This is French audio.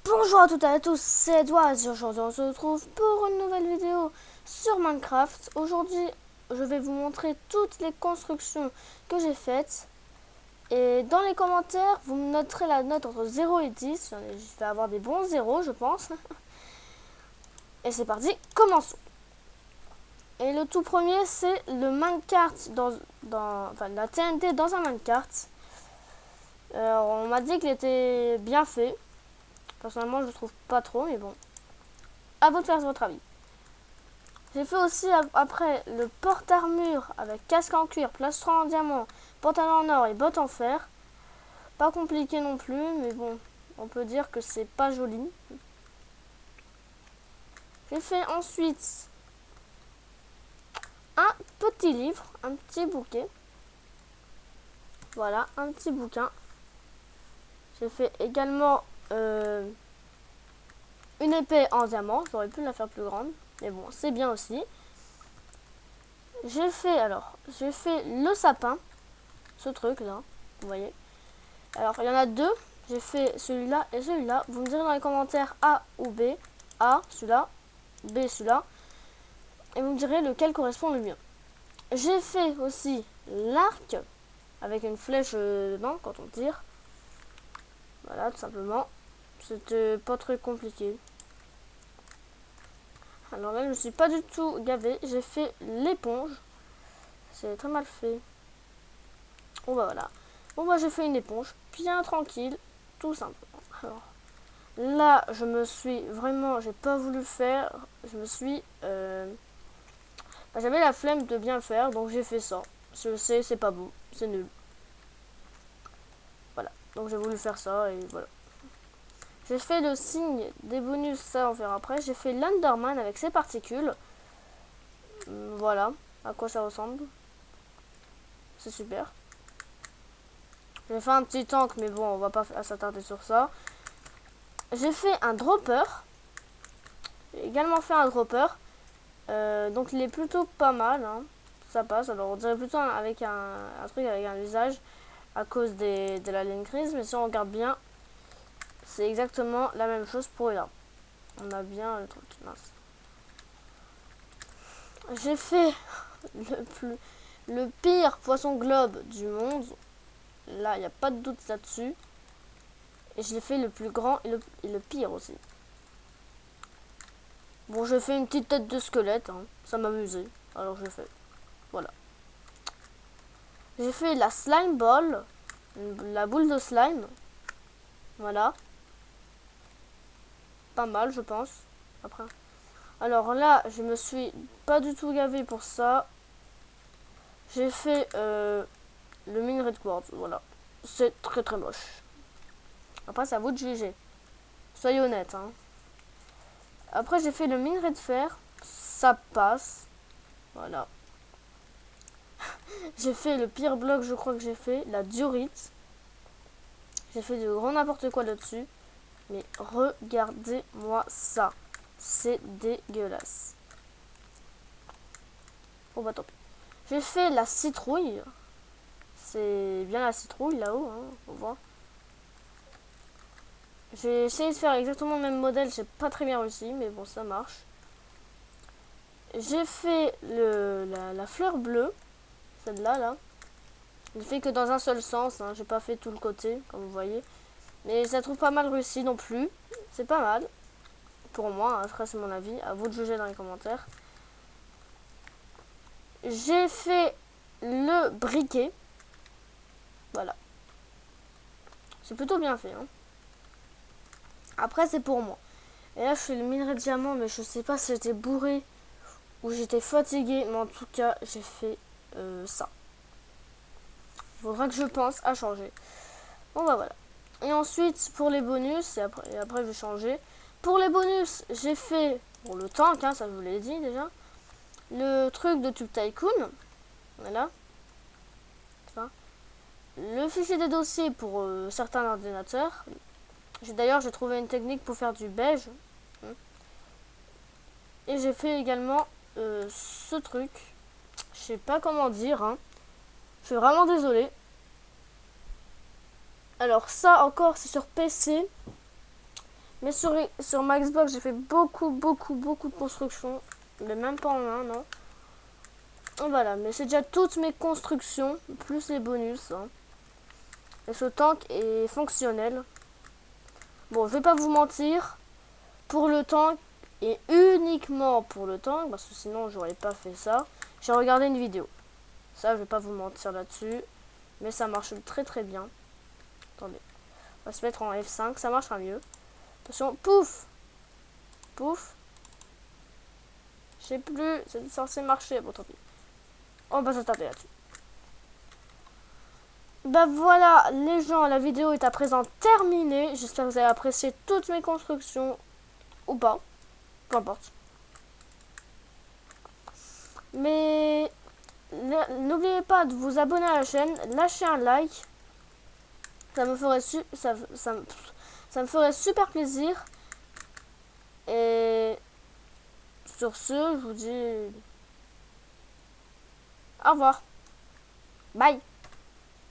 Bonjour à toutes et à tous, c'est Edouard et aujourd'hui on se retrouve pour une nouvelle vidéo sur Minecraft. Aujourd'hui je vais vous montrer toutes les constructions que j'ai faites. Et dans les commentaires vous me noterez la note entre 0 et 10. Je vais avoir des bons zéros je pense. Et c'est parti, commençons. Et le tout premier c'est le minecart enfin la TNT dans un minecart. Alors on m'a dit qu'il était bien fait. Personnellement je le trouve pas trop mais bon. À vous de faire votre avis. J'ai fait aussi après le porte-armure avec casque en cuir, plastron en diamant, pantalon en or et bottes en fer. Pas compliqué non plus, mais bon, on peut dire que c'est pas joli. J'ai fait ensuite un petit livre, un petit bouquet. Voilà, un petit bouquin. J'ai fait également une épée en diamant. J'aurais pu la faire plus grande, mais bon, c'est bien aussi. J'ai fait le sapin, ce truc là, vous voyez. Alors il y en a deux, j'ai fait celui-là et celui-là. Vous me direz dans les commentaires A ou B. A celui-là, B celui-là, et vous me direz lequel correspond le mieux. J'ai fait aussi l'arc avec une flèche dedans quand on tire. Voilà, tout simplement. C'était pas très compliqué. Alors là je ne suis pas du tout gavé. J'ai fait l'éponge. C'est très mal fait. Bon bah voilà. Bon bah j'ai fait une éponge bien tranquille, tout simplement. Alors là je me suis vraiment, j'ai pas voulu faire. Je me suis j'avais la flemme de bien faire, donc j'ai fait ça. Je sais, c'est pas beau, c'est nul. Voilà, donc j'ai voulu faire ça et voilà. J'ai fait le signe des bonus, ça on verra après. J'ai fait l'Underman avec ses particules. Voilà à quoi ça ressemble. C'est super. J'ai fait un petit tank, mais bon, on va pas s'attarder sur ça. J'ai fait un dropper. J'ai également fait un dropper. Donc il est plutôt pas mal. Hein. Ça passe. Alors on dirait plutôt avec un truc avec un visage à cause de la ligne grise. Mais si on regarde bien, c'est exactement la même chose pour là. On a bien le truc. Mince. J'ai fait le pire poisson globe du monde. Là, il n'y a pas de doute là-dessus. Et je l'ai fait le plus grand et le pire aussi. Bon, j'ai fait une petite tête de squelette. Hein. Ça m'amusait. Alors j'ai fait. Voilà. J'ai fait la slime ball. La boule de slime. Voilà. Pas mal, je pense. Après. Alors là, je me suis pas du tout gavé pour ça. J'ai fait le minerai de quartz. Voilà. C'est très très moche. Après, c'est à vous de juger. Soyez honnête. Hein. Après, j'ai fait le minerai de fer. Ça passe. Voilà. J'ai fait le pire bloc, je crois que j'ai fait. La diorite. J'ai fait du grand n'importe quoi là-dessus. Mais regardez-moi ça. C'est dégueulasse. Bon bah tant pis. J'ai fait la citrouille. C'est bien la citrouille là-haut, hein, on voit. J'ai essayé de faire exactement le même modèle, j'ai pas très bien réussi, mais bon ça marche. J'ai fait la fleur bleue, celle-là là. Je fait que dans un seul sens, hein, j'ai pas fait tout le côté, comme vous voyez. Mais ça trouve pas mal réussi non plus. C'est pas mal. Pour moi, hein, après c'est mon avis, à vous de juger dans les commentaires. J'ai fait le briquet. Voilà. C'est plutôt bien fait. Hein. Après, c'est pour moi. Et là, je fais le minerai de diamant, mais je sais pas si j'étais bourré ou j'étais fatigué. Mais en tout cas, j'ai fait ça. Il faudra que je pense à changer. Bon, bah voilà. Et ensuite, pour les bonus, et après je vais changer. Pour les bonus, j'ai fait, bon, le tank, hein, ça je vous l'ai dit déjà. Le truc de Tube Tycoon. Voilà. Ça. Le fichier des dossiers pour certains ordinateurs. D'ailleurs, j'ai trouvé une technique pour faire du beige. Et j'ai fait également ce truc. Je sais pas comment dire. Hein. Je suis vraiment désolée. Alors ça encore, c'est sur PC. Mais sur ma Xbox, j'ai fait beaucoup de constructions. Mais même pas en un, non. Voilà, mais c'est déjà toutes mes constructions, plus les bonus. Hein. Et ce tank est fonctionnel. Bon, je vais pas vous mentir. Pour le tank, et uniquement pour le tank, parce que sinon j'aurais pas fait ça, j'ai regardé une vidéo. Ça, je vais pas vous mentir là-dessus. Mais ça marche très bien. Attendez. On va se mettre en F5, ça marchera mieux. Attention, pouf. Pouf. Je sais plus, c'est censé marcher. Bon, tant pis. On va s'attarder là-dessus. Bah voilà, les gens, la vidéo est à présent terminée. J'espère que vous avez apprécié toutes mes constructions. Ou pas. Peu importe. Mais n'oubliez pas de vous abonner à la chaîne, lâcher un like. Ça me ferait, ça me ferait super plaisir. Et sur ce, je vous dis au revoir. Bye.